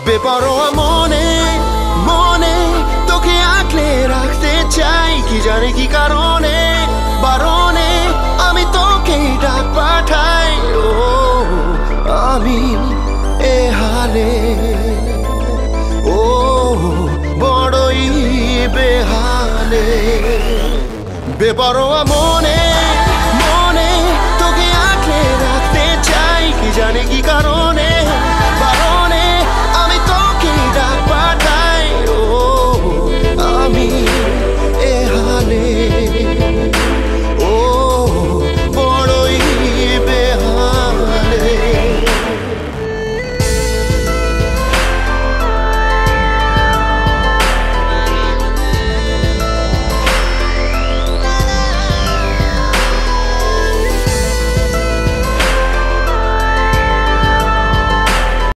বেপরোয়া মনে মনে তোকে আঁকলে রাখতে চাই, কি জানি কি কারণে বারণে আমি তোকে ডাক পাঠাই। ও আমি এ হালে ও বড়ই বেহালে। বেপরোয়া মনে